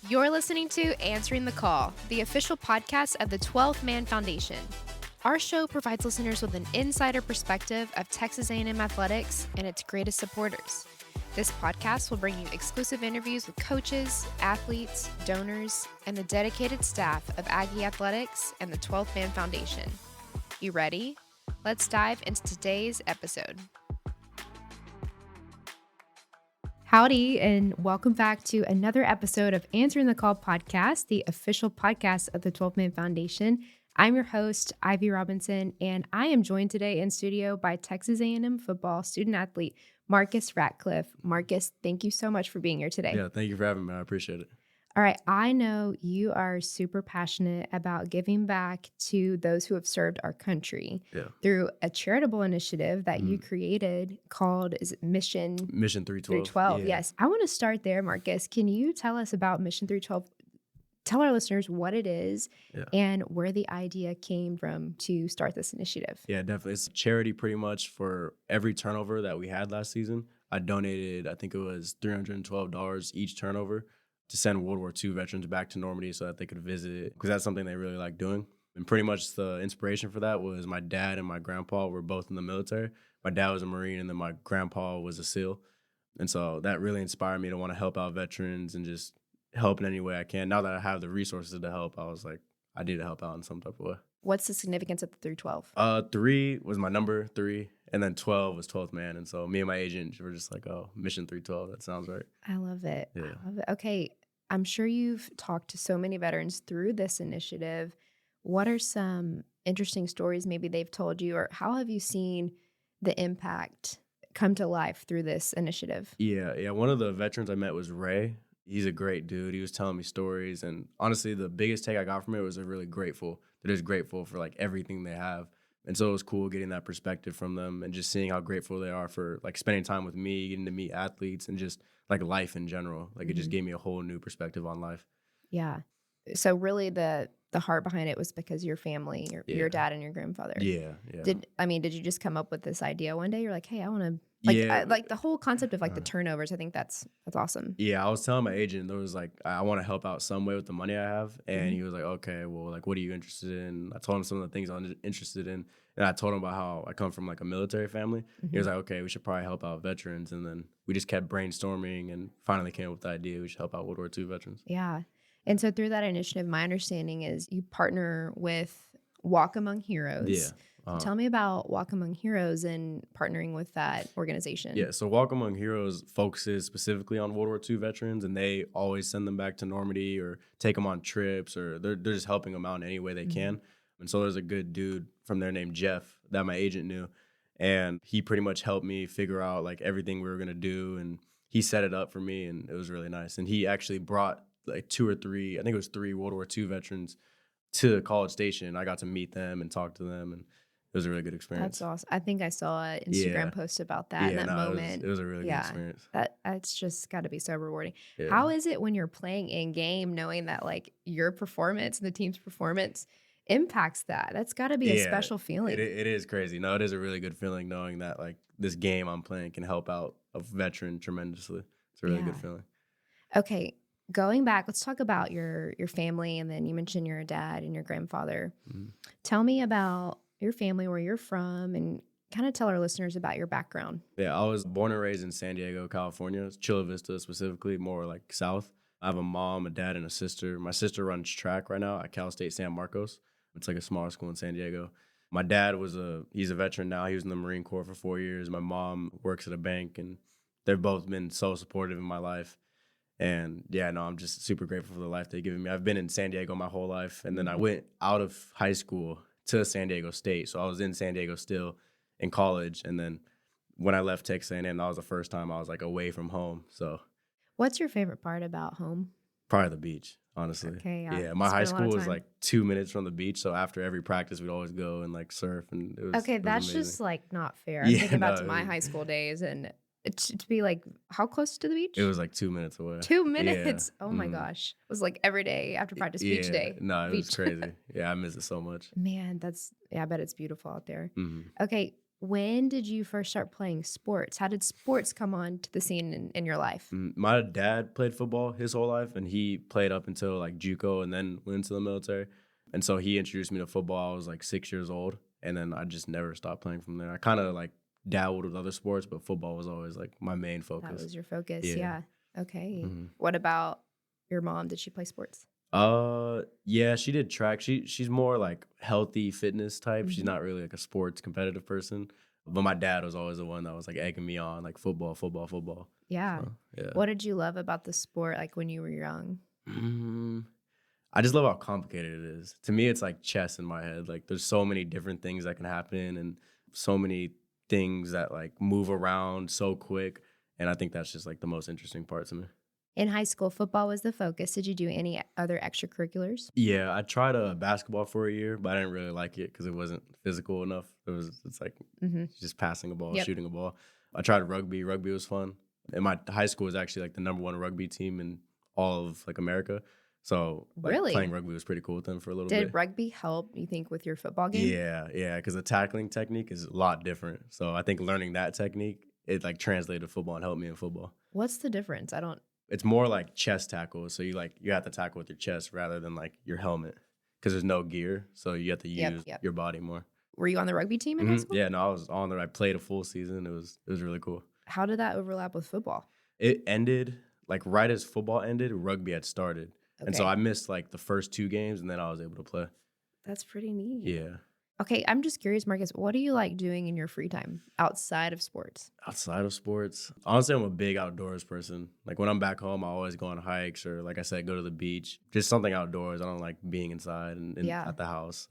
You're listening to Answering the Call, the official podcast of the 12th Man Foundation. Our show provides listeners with an insider perspective of Texas A&M athletics and its greatest supporters. This podcast will bring you exclusive interviews with coaches, athletes, donors, and the dedicated staff of Aggie Athletics and the 12th Man Foundation. You ready? Let's dive into today's episode. Howdy, and welcome back to another episode of Answering the Call podcast, the official podcast of the 12th Man Foundation. I'm your host, Ivy Robinson, and I am joined today in studio by Texas A&M Football student athlete Marcus Ratcliffe. Marcus, thank you so much for being here today. Yeah, thank you for having me. I appreciate it. All right, I know you are super passionate about giving back to those who have served our country through a charitable initiative that you created called Mission 312. Yeah. Yes, I want to start there, Marcus. Can you tell us about Mission 312? Tell our listeners what it is and where the idea came from to start this initiative. Yeah, definitely. It's a charity pretty much for every turnover that we had last season. I donated, I think it was $312 each turnover to send World War II veterans back to Normandy so that they could visit it, because that's something they really like doing. And pretty much the inspiration for that was my dad and my grandpa were both in the military. My dad was a Marine and then my grandpa was a SEAL. And so that really inspired me to want to help out veterans and just help in any way I can. Now that I have the resources to help, I was like, I need to help out in some type of way. What's the significance of the 312? 3 was my number 3, and then 12 was 12th man. And so me and my agent were just like, oh, Mission 312, that sounds right. I love it. Yeah. I love it. Okay, I'm sure you've talked to so many veterans through this initiative. What are some interesting stories maybe they've told you, or how have you seen the impact come to life through this initiative? Yeah. One of the veterans I met was Ray. He's a great dude. He was telling me stories, and honestly, the biggest take I got from it was they're really grateful. They're just grateful for like everything they have. And so it was cool getting that perspective from them and just seeing how grateful they are for like spending time with me, getting to meet athletes, and just like life in general. Like it just gave me a whole new perspective on life. Yeah. So really the heart behind it was because of your family, your dad and your grandfather. Yeah. Did you just come up with this idea one day? You're like, hey, I want to like the whole concept of like the turnovers. I think that's awesome. Yeah, I was telling my agent, there was like, I want to help out some way with the money I have. And he was like, okay, well, like, what are you interested in? I told him some of the things I'm interested in. And I told him about how I come from like a military family. He was like, okay, we should probably help out veterans. And then we just kept brainstorming and finally came up with the idea we should help out World War II veterans. Yeah. And so through that initiative, my understanding is you partner with Walk Among Heroes. Yeah. Tell me about Walk Among Heroes and partnering with that organization. Yeah, so Walk Among Heroes focuses specifically on World War II veterans, and they always send them back to Normandy or take them on trips, or they're just helping them out in any way they can. And so there's a good dude from there named Jeff that my agent knew, and he pretty much helped me figure out like everything we were going to do, and he set it up for me, and it was really nice. And he actually brought like 2 or 3, I think it was 3 World War II veterans to College Station. I got to meet them and talk to them, and it was a really good experience. That's awesome. I think I saw an Instagram post about that in that moment. It was a really good experience. That's just got to be so rewarding. Yeah. How is it when you're playing in game, knowing that like your performance and the team's performance impacts that? That's got to be a special feeling. It is crazy. No, it is a really good feeling knowing that like this game I'm playing can help out a veteran tremendously. It's a really good feeling. Okay. Going back, let's talk about your family, and then you mentioned your dad and your grandfather. Tell me about your family, where you're from, and kind of tell our listeners about your background. Yeah, I was born and raised in San Diego, California, Chula Vista specifically, more like south. I have a mom, a dad, and a sister. My sister runs track right now at Cal State San Marcos. It's like a smaller school in San Diego. My dad he's a veteran now. He was in the Marine Corps for 4 years. My mom works at a bank, and they've both been so supportive in my life. And yeah, no, I'm just super grateful for the life they've given me. I've been in San Diego my whole life, and then I went out of high school to San Diego State. So I was in San Diego still in college, and then when I left Texas A&M, that was the first time I was like away from home. So what's your favorite part about home? Probably the beach, honestly. Okay, yeah. My high school was like 2 minutes from the beach, so after every practice, we'd always go and like surf, and it was that's amazing. Just like not fair. I'm thinking about my high school days, and to be like, how close to the beach? It was like 2 minutes away. 2 minutes? Yeah. Oh my gosh. It was like every day after practice, beach day. No, it was crazy. Yeah, I miss it so much. Man, I bet it's beautiful out there. Okay, When did you first start playing sports? How did sports come on to the scene in your life? My dad played football his whole life, and he played up until like JUCO and then went into the military. And so he introduced me to football. I was like 6 years old, and then I just never stopped playing from there. I kind of like dabbled with other sports, but football was always like my main focus. That was your focus, Yeah. yeah. Okay. Mhm. What about your mom? Did she play sports? Yeah, she did track. She's more like healthy fitness type. She's Mhm. not really like a sports competitive person. But my dad was always the one that was like egging me on, like football, football, football. Yeah. So yeah. What did you love about the sport, like when you were young? Mm, I just love how complicated it is. To me, it's like chess in my head. Like there's so many different things that can happen and so many things that like move around so quick. And I think that's just like the most interesting part to me. In high school, football was the focus. Did you do any other extracurriculars? Yeah, I tried basketball for a year, but I didn't really like it because it wasn't physical enough. It's like Mm-hmm. just passing a ball, Yep. shooting a ball. I tried rugby. Rugby was fun. And my high school was actually like the #1 rugby team in all of like America. So like Really? playing rugby was pretty cool with them for a little Did bit. rugby help, you think, with your football game? Yeah, because the tackling technique is a lot different. So I think learning that technique, it like translated to football and helped me in football. What's the difference? I don't. It's more like chest tackle. So you have to tackle with your chest rather than like your helmet because there's no gear. So you have to use Yep. your body more. Were you on the rugby team in high school? Yeah, no, I was on there. I played a full season. It was really cool. How did that overlap with football? It ended like right as football ended, rugby had started. And so Okay. I missed like the first 2 games and then I was able to play. That's pretty neat. Yeah. Okay, I'm just curious, Marcus, what do you like doing in your free time outside of sports? Outside of sports, honestly, I'm a big outdoors person. Like when I'm back home, I always go on hikes or, like I said, go to the beach. Just something outdoors. I don't like being inside and Yeah. at the house.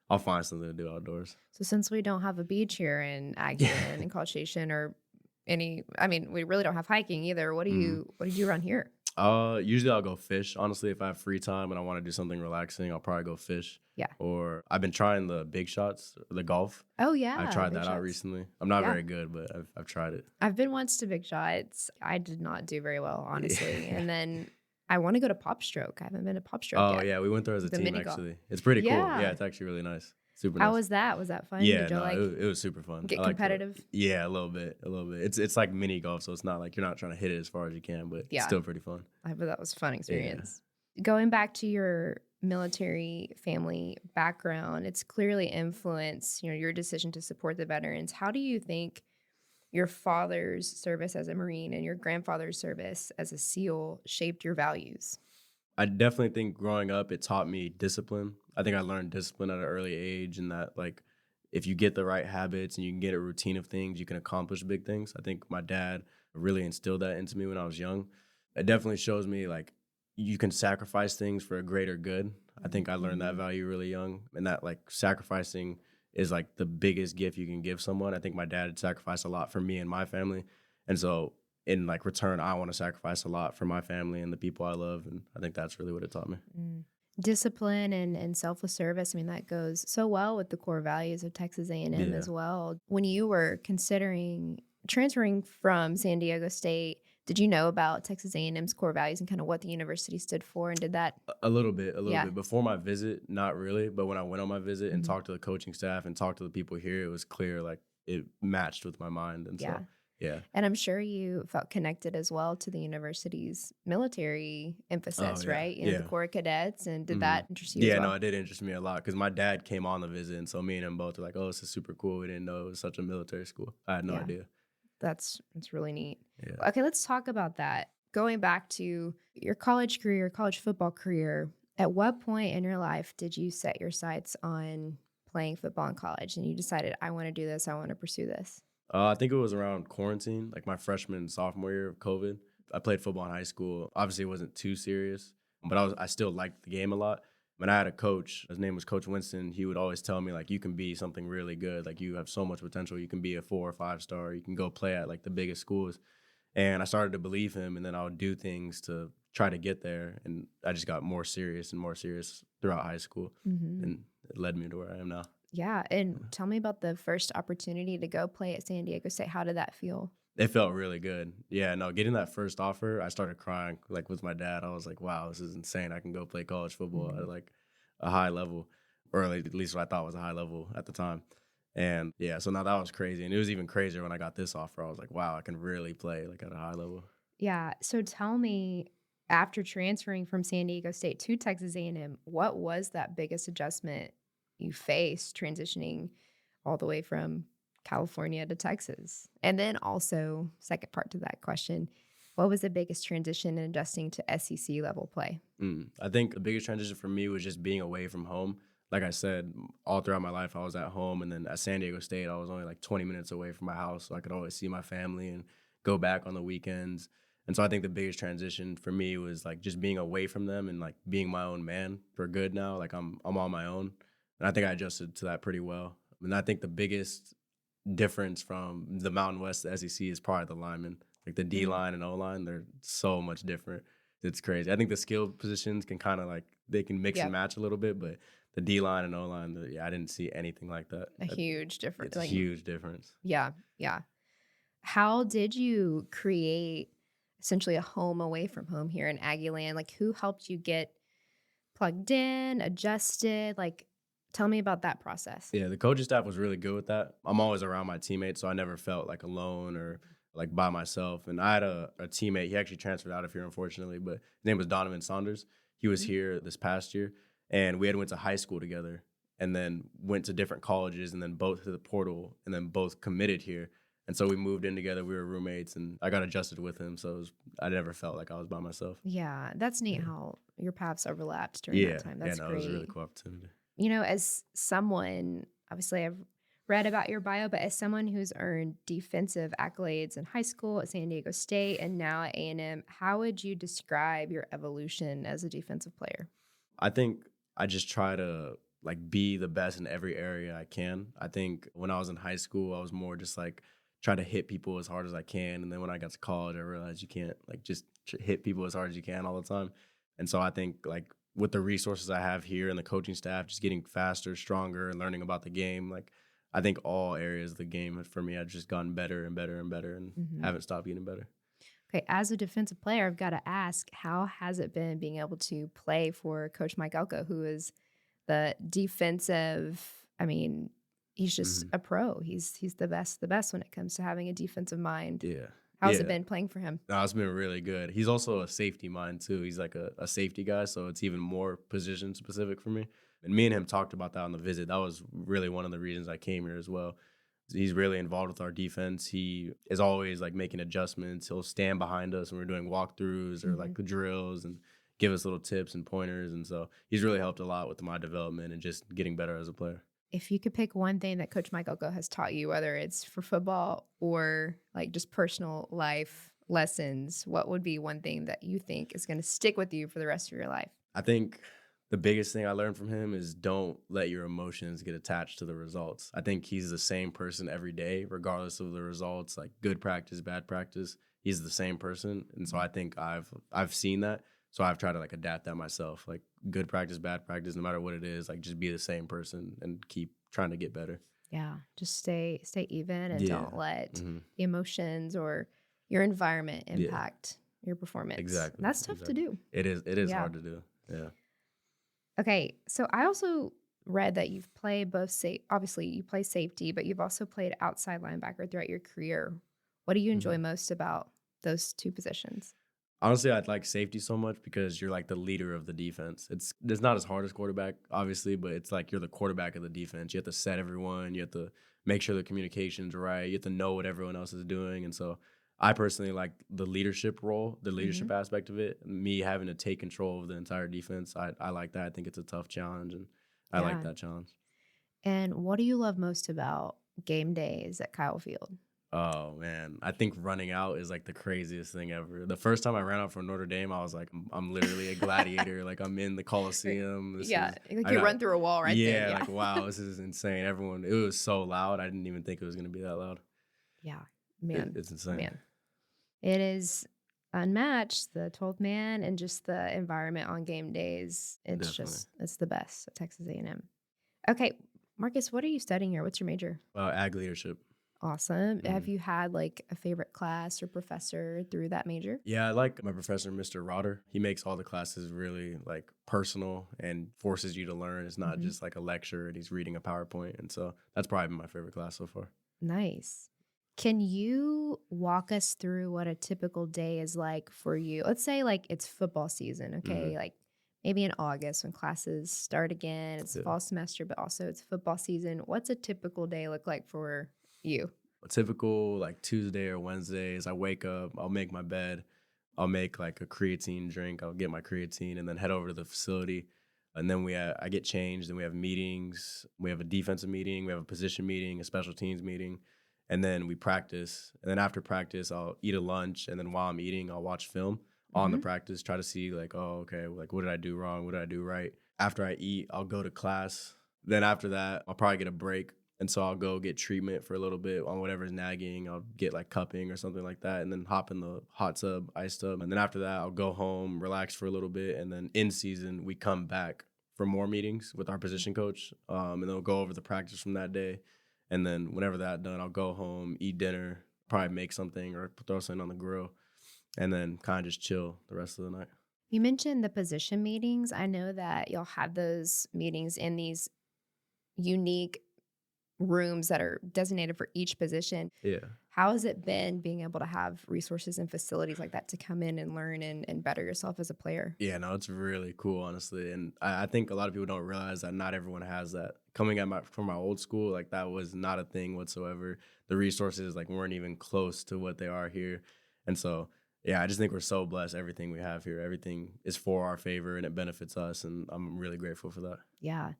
I'll find something to do outdoors. So since we don't have a beach here in Aggieville and College Station or we really don't have hiking either. What do you do around here? Usually I'll go fish. Honestly, if I have free time and I want to do something relaxing, I'll probably go fish. Yeah. Or I've been trying the big shots, the golf. Oh yeah, I tried big that out shots. recently. I'm not Yeah. very good, but I've tried it. I've been once to Big Shots. I did not do very well, honestly. Yeah. And then I want to go to Pop Stroke. I haven't been to Pop Stroke Oh yet. yeah, we went there as a The team mini golf. actually. It's pretty cool. Yeah. Yeah, it's actually really nice. Super How nice. was that? Was that fun? Yeah, Did you no, like it was super fun. get I liked it. competitive? Yeah, a little bit. It's like mini golf, so it's not like you're not trying to hit it as far as you can, but Yeah. it's still pretty fun. I bet that was a fun experience. Going back to your military family background, it's clearly influenced, your decision to support the veterans. How do you think your father's service as a Marine and your grandfather's service as a SEAL shaped your values? I definitely think growing up, it taught me discipline. I think I learned discipline at an early age, and that like if you get the right habits and you can get a routine of things, you can accomplish big things. I think my dad really instilled that into me when I was young. It definitely shows me like you can sacrifice things for a greater good. I think I learned that value really young, and that like sacrificing is like the biggest gift you can give someone. I think my dad had sacrificed a lot for me and my family, and so in like return, I want to sacrifice a lot for my family and the people I love, and I think that's really what it taught me. Discipline and selfless service. That goes so well with the core values of Texas A&M Yeah. as well. When you were considering transferring from San Diego State, did you know about Texas A&M's core values and kind of what the university stood for, and did that? A little bit. Yeah. Before my visit, not really, but when I went on my visit and Mhm. talked to the coaching staff and talked to the people here, it was clear like it matched with my mind, and Yeah. so yeah. And I'm sure you felt connected as well to the university's military emphasis, yeah. right? Yeah. The Corps of Cadets, and did Mhm. that interest you Yeah, as well? no, it did interest me a lot because my dad came on the visit, and so me and him both were like, "Oh, this is super cool. We didn't know it was such a military school. I had no Yeah. idea." That's really neat. Yeah. Okay, let's talk about that. Going back to your college career, college football career, at what point in your life did you set your sights on playing football in college and you decided, I want to do this, I want to pursue this? I think it was around quarantine, like my freshman and sophomore year of COVID. I played football in high school. Obviously, it wasn't too serious, but I still liked the game a lot. When I had a coach, his name was Coach Winston, he would always tell me, like, you can be something really good. Like, you have so much potential. You can be a 4 or 5 star. You can go play at, like, the biggest schools. And I started to believe him, and then I would do things to try to get there. And I just got more serious and more serious throughout high school. Mm-hmm. And it led me to where I am now. Yeah. And tell me about the first opportunity to go play at San Diego State. How did that feel? It felt really good. Yeah, no, getting that first offer, I started crying, like, with my dad. I was like, wow, this is insane. I can go play college football at, like, a high level, or at least what I thought was a high level at the time. And yeah, so now that was crazy. And it was even crazier when I got this offer. I was like, wow, I can really play like at a high level. Yeah. So tell me, after transferring from San Diego State to Texas A&M, what was that biggest adjustment you faced transitioning all the way from California to Texas? And then also, second part to that question, what was the biggest transition in adjusting to SEC level play? I think the biggest transition for me was just being away from home. Like I said, all throughout my life, I was at home. And then at San Diego State, I was only like 20 minutes away from my house. So I could always see my family and go back on the weekends. And so I think the biggest transition for me was like just being away from them and like being my own man for good now. Like I'm on my own. And I think I adjusted to that pretty well. And I think the biggest difference from the Mountain West to SEC is probably the linemen. Like the D line and O line, they're so much different. It's crazy. I think the skill positions can kind of like they can mix and Yep. match a little bit, but the D line and O line, yeah, I didn't see anything like that. A huge difference. It's a huge difference. Yeah, yeah. How did you create essentially a home away from home here in Aggieland? Like, who helped you get plugged in, adjusted? Like, tell me about that process. Yeah, the coaching staff was really good with that. I'm always around my teammates, so I never felt like alone or like by myself. And I had a teammate, he actually transferred out of here, unfortunately, but his name was Donovan Saunders. He was Mhm. here this past year, and we had went to high school together and then went to different colleges and then both to the portal and then both committed here. And so we moved in together. We were roommates, and I got adjusted with him. So I never felt like I was by myself. Yeah, that's neat Yeah. how your paths overlapped during that Yeah. time. Yeah, That's no, it was a really great. cool opportunity. As someone, obviously, I've read about your bio, but as someone who's earned defensive accolades in high school at San Diego State and now at A&M, how would you describe your evolution as a defensive player? I think I just try to like be the best in every area I can. I think when I was in high school, I was more just like try to hit people as hard as I can. And then when I got to college, I realized you can't like just hit people as hard as you can all the time. And so I think like with the resources I have here and the coaching staff, just getting faster, stronger, and learning about the game, like I think all areas of the game for me, I've just gotten better and better and better and Mhm. haven't stopped getting better. Okay, as a defensive player, I've got to ask, how has it been being able to play for Coach Mike Elko, who is the defensive? I mean, he's just Hmm. a pro. He's the best when it comes to having a defensive mind. Yeah. How's it Yeah. been playing for him? No, it's been really good. He's also a safety mind too. He's like a safety guy, so it's even more position specific for me. And me and him talked about that on the visit. That was really one of the reasons I came here as well. He's really involved with our defense. He is always like making adjustments. He'll stand behind us when we're doing walkthroughs or like Mhm. drills and give us little tips and pointers. And so he's really helped a lot with my development and just getting better as a player. If you could pick one thing that Coach Mike Elko has taught you, whether it's for football or like just personal life lessons, what would be one thing that you think is going to stick with you for the rest of your life? I think the biggest thing I learned from him is don't let your emotions get attached to the results. I think he's the same person every day, regardless of the results, like good practice, bad practice. He's the same person. And so I think I've seen that. So I've tried to like adapt that myself. Like good practice, bad practice, no matter what it is, like just be the same person and keep trying to get better. Yeah, just stay even and Yeah. don't let Hmm. the emotions or your environment Yeah. impact your performance. Exactly. That's tough to Exactly. do. It is Yeah. hard to do. Yeah. Okay, so I also read that you've played both obviously you play safety, but you've also played outside linebacker throughout your career. What do you enjoy Mhm. most about those two positions? Honestly, I'd like safety so much because you're like the leader of the defense. It's not as hard as quarterback, obviously, but it's like you're the quarterback of the defense. You have to set everyone. You have to make sure the communication's right. You have to know what everyone else is doing. And so I personally like the leadership role, the Mhm. leadership aspect of it. Me having to take control of the entire defense. I like that. I think it's a tough challenge, and I like Yeah. that challenge. And what do you love most about game days at Kyle Field? Oh man, I think running out is like the craziest thing ever. The first time I ran out for Notre Dame, I was like, I'm literally a gladiator. Like I'm in the Right. Coliseum. This Yeah, is like I you got run through a wall right then. yeah, Yeah. like wow, this is insane. Everyone, it was so loud. I didn't even think it was gonna be that loud. Yeah. Man, It's insane. man. It is unmatched, the 12th man and just the environment on game days. Definitely. It's the best at Texas A&M. Okay, Marcus, what are you studying here? What's your major? Ag leadership. Awesome. Have Mhm. you had like a favorite class or professor through that major? Yeah, I like my professor, Mr. Rotter. He makes all the classes really like personal and forces you to learn. It's not Hmm. just like a lecture and he's reading a PowerPoint. And so that's probably been my favorite class so far. Nice. Can you walk us through what a typical day is like for you? Let's say like it's football season, Hmm. okay? Like maybe in August when classes start again, it's Yeah. fall semester, but also it's football season. What's a typical day look like for you? A typical like Tuesday or Wednesdays, I wake up, I'll make my bed, I'll make like a creatine drink, I'll get my creatine and then head over to the facility. And then I get changed and we have meetings. We have a defensive meeting, we have a position meeting, a special teams meeting, and then we practice. And then after practice, I'll eat a lunch. And then while I'm eating, I'll watch film on the Hmm. practice, try to see like, oh, okay, like what did I do wrong? What did I do right? After I eat, I'll go to class. Then after that, I'll probably get a break and so I'll go get treatment for a little bit on whatever's nagging. I'll get like cupping or something like that and then hop in the hot tub, ice tub. And then after that, I'll go home, relax for a little bit. And then in season, we come back for more meetings with our position coach. And then we'll go over the practice from that day. And then whenever that's done, I'll go home, eat dinner, probably make something or throw something on the grill, and then kind of just chill the rest of the night. You mentioned the position meetings. I know that y'all have those meetings in these unique rooms that are designated for each position. Yeah. How has it been being able to have resources and facilities like that to come in and learn and better yourself as a player? Yeah, no, it's really cool, honestly, and I think a lot of people don't realize that not everyone has that. Coming at from my old school, like that was not a thing whatsoever. The resources like weren't even close to what they are here, and so yeah, I just think we're so blessed. Everything we have here, everything is for our favor and it benefits us, and I'm really grateful for that. Yeah.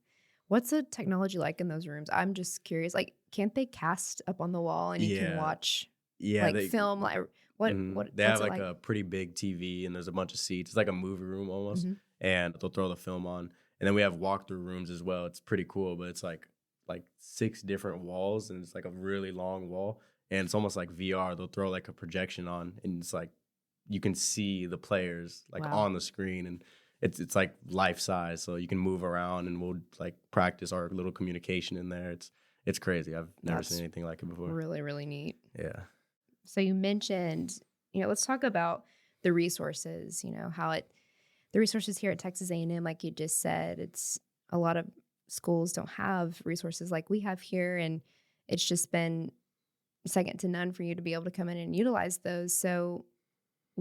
What's the technology like in those rooms? I'm just curious. Like, can't they cast up on the wall and you can Yeah, watch yeah, like film? Like, what they what's have it like like? a pretty big TV and there's a bunch of seats. It's like a movie room almost, Hmm. and they'll throw the film on. And then we have walkthrough rooms as well. It's pretty cool, but it's like six different walls and it's like a really long wall. And it's almost like VR. They'll throw like a projection on and it's like you can see the players like Wow, on the screen and it's like life size. So you can move around and we'll like practice our little communication in there. It's crazy. I've never seen that's anything like it before. really really neat. Yeah. So you mentioned, let's talk about the resources. How it the resources here at Texas A&M, like you just said, it's a lot of schools don't have resources like we have here, and it's just been second to none for you to be able to come in and utilize those. So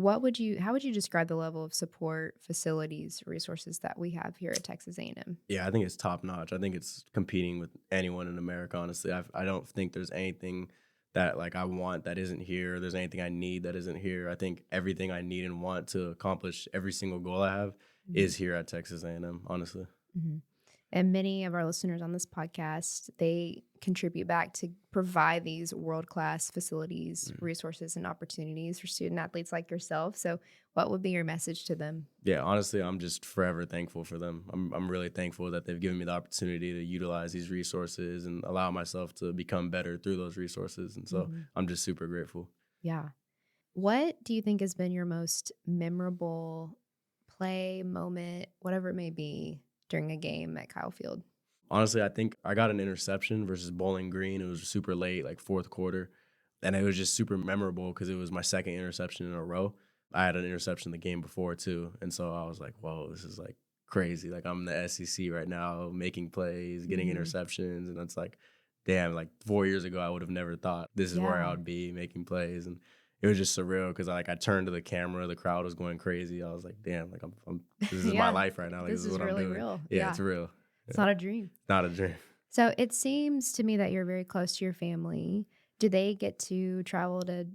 how would you describe the level of support, facilities, resources that we have here at Texas A&M? Yeah, I think it's top notch. I think it's competing with anyone in America. Honestly, I don't think there's anything that like I want that isn't here. Or there's anything I need that isn't here. I think everything I need and want to accomplish every single goal I have Mhm. is here at Texas A&M. Honestly. Mhm. And many of our listeners on this podcast, they contribute back to provide these world-class facilities, Mm. resources, and opportunities for student athletes like yourself. So, what would be your message to them? Yeah, honestly, I'm just forever thankful for them. I'm really thankful that they've given me the opportunity to utilize these resources and allow myself to become better through those resources. And so Mhm. I'm just super grateful. Yeah. What do you think has been your most memorable play, moment, whatever it may be, during a game at Kyle Field? Honestly, I think I got an interception versus Bowling Green. It was super late, like fourth quarter. And it was just super memorable because it was my second interception in a row. I had an interception the game before too. And so I was like, whoa, this is like crazy. Like I'm in the SEC right now, making plays, getting Mhm. interceptions. And it's like, damn, like 4 years ago, I would have never thought this is where I Yeah. would be making plays. And it was just surreal because I turned to the camera, the crowd was going crazy. I was like, damn, like this is my Yeah. life right now. Like this This is is what I'm really doing. real. Yeah, it's Yeah. real. It's Yeah. not a dream. Not a dream. So it seems to me that you're very close to your family. Do they get to travel to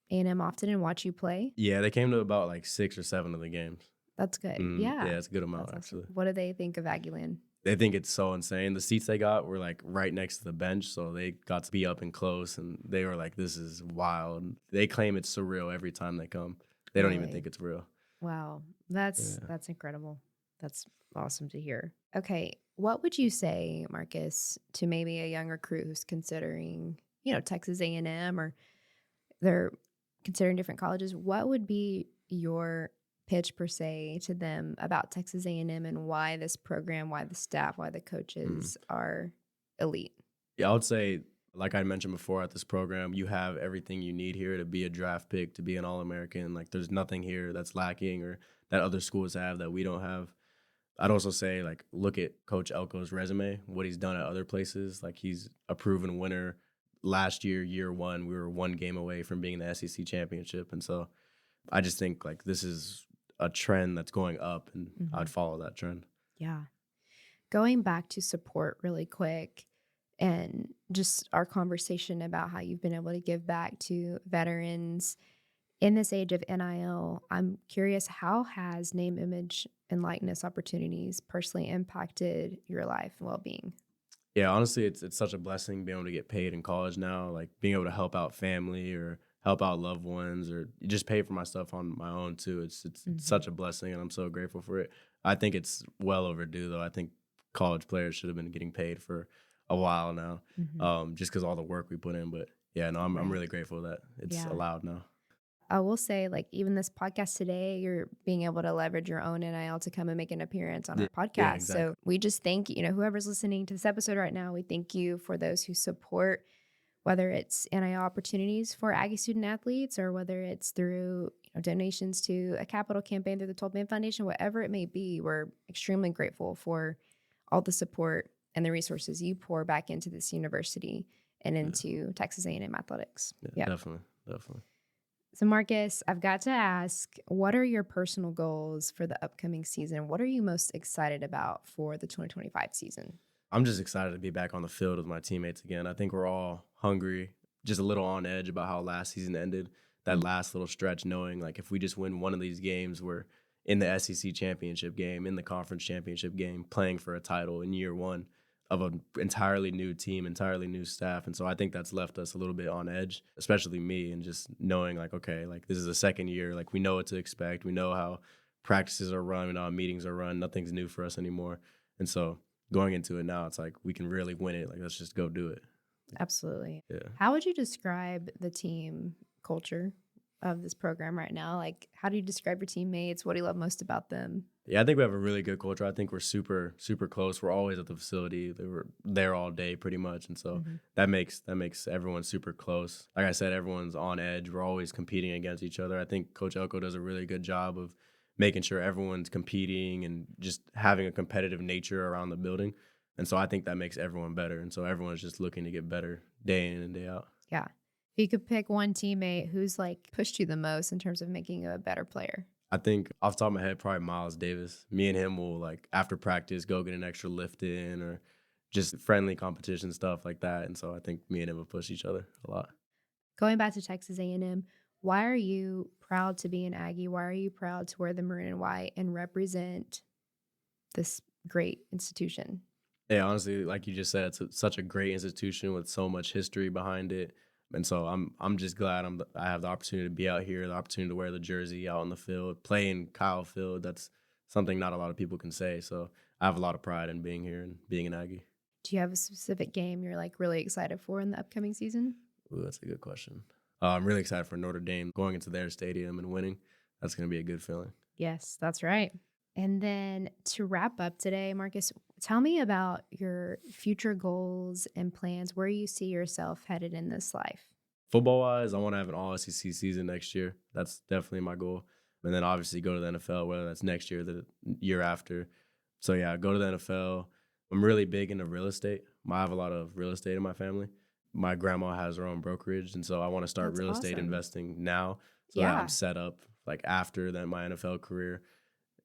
A&M often and watch you play? Yeah, they came to about like 6 or 7 of the games. That's good. Yeah, Yeah. it's a good amount That's awesome. actually. What do they think of Aggieland? They think it's so insane. The seats they got were like right next to the bench, so they got to be up and close, and they were like, "This is wild." They claim it's surreal every time they come. They don't even Really? think it's real. Wow. That's Yeah. that's incredible. That's awesome to hear. Okay, what would you say, Marcus, to maybe a young recruit who's considering, Texas A&M, or they're considering different colleges? What would be your pitch per se to them about Texas A&M and M and why this program, why the staff, why the Mm. coaches are elite? Yeah, I would say Like I mentioned before, at this program, you have everything you need here to be a draft pick, to be an All-American. Like there's nothing here that's lacking or that other schools have that we don't have. I'd also say, like, look at Coach Elko's resume, what he's done at other places. Like, he's a proven winner. Last year, year one, we were one game away from being the SEC championship. And so I just think, like, this is a trend that's going up, and I'd follow that trend. Yeah. Going back to support really quick and just our conversation about how you've been able to give back to veterans in this age of NIL, I'm curious, how has name, image, and likeness opportunities personally impacted your life and well-being? Yeah, honestly, it's such a blessing being able to get paid in college now, like being able to help out family or help out loved ones or just pay for my stuff on my own too. It's such a blessing, and I'm so grateful for it. I think it's well overdue, though. I think college players should have been getting paid for a while now, just because all the work we put in. But yeah, no, I'm really grateful that it's allowed now. I will say, like, even this podcast today, you're being able to leverage your own NIL to come and make an appearance on our podcast. Yeah, exactly. So we just thank, whoever's listening to this episode right now, we thank you for those who support, whether it's NIL opportunities for Aggie student athletes or whether it's through donations to a capital campaign through the 12 Man Foundation, whatever it may be. We're extremely grateful for all the support and the resources you pour back into this university and into Texas A&M athletics. Yeah, definitely. So Marcus, I've got to ask, what are your personal goals for the upcoming season? What are you most excited about for the 2025 season? I'm just excited to be back on the field with my teammates again. I think we're all hungry, just a little on edge about how last season ended. That last little stretch, knowing like if we just win one of these games, we're in the SEC championship game, in the conference championship game, playing for a title in year one of an entirely new team, entirely new staff. And so I think that's left us a little bit on edge, especially me, and just knowing like, okay, like this is the second year, like we know what to expect. We know how practices are run, we know how meetings are run. Nothing's new for us anymore. And so going into it now, it's like we can really win it. Like, let's just go do it. Absolutely. Yeah. How would you describe the team culture of this program right now? Like, how do you describe your teammates? What do you love most about them? Yeah, I think we have a really good culture. I think we're super, super close. We're always at the facility. They were there all day pretty much. And so that makes everyone super close. Like I said, everyone's on edge. We're always competing against each other. I think Coach Elko does a really good job of making sure everyone's competing and just having a competitive nature around the building. And so I think that makes everyone better. And so everyone's just looking to get better day in and day out. Yeah. If you could pick one teammate who's like pushed you the most in terms of making you a better player. I think off the top of my head, probably Miles Davis. Me and him will, like, after practice, go get an extra lift in or just friendly competition, stuff like that. And so I think me and him have pushed each other a lot. Going back to Texas A&M, why are you proud to be an Aggie? Why are you proud to wear the maroon and white and represent this great institution? Yeah, honestly, like you just said, it's such a great institution with so much history behind it. And so I'm just glad I have the opportunity to be out here, the opportunity to wear the jersey out on the field, play in Kyle Field. That's something not a lot of people can say. So I have a lot of pride in being here and being an Aggie. Do you have a specific game you're like really excited for in the upcoming season? Ooh, that's a good question. I'm really excited for Notre Dame going into their stadium and winning. That's going to be a good feeling. Yes, that's right. And then to wrap up today, Marcus, tell me about your future goals and plans, where you see yourself headed in this life. Football-wise, I want to have an all-SEC season next year. That's definitely my goal. And then obviously go to the NFL, whether that's next year or the year after. So, yeah, go to the NFL. I'm really big into real estate. I have a lot of real estate in my family. My grandma has her own brokerage, and so I want to start real estate investing now so that I'm set up, like, after my NFL career.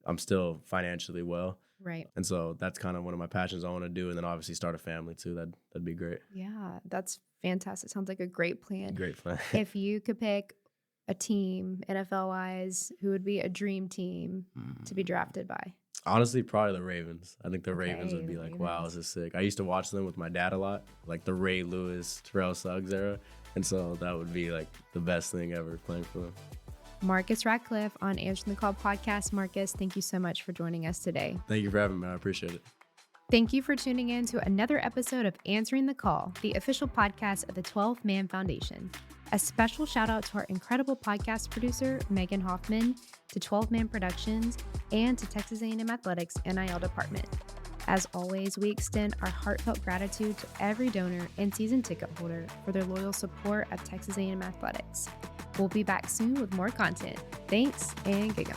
I'm still financially well. Right. And so that's kind of one of my passions I want to do. And then obviously start a family too. That'd be great. Yeah, that's fantastic. Sounds like a great plan. Great plan. If you could pick a team, NFL-wise, who would be a dream team to be drafted by? Honestly, probably the Ravens. I think the Ravens would be like, wow, this is sick. I used to watch them with my dad a lot, like the Ray Lewis, Terrell Suggs era. And so that would be like the best thing ever, playing for them. Marcus Ratcliffe on Answering the Call podcast. Marcus, thank you so much for joining us today. Thank you for having me. I appreciate it. Thank you for tuning in to another episode of Answering the Call, the official podcast of the 12 Man Foundation. A special shout out to our incredible podcast producer, Megan Hoffman, to 12 Man Productions, and to Texas A&M Athletics NIL Department. As always, we extend our heartfelt gratitude to every donor and season ticket holder for their loyal support of Texas A&M Athletics. We'll be back soon with more content. Thanks, and gig 'em.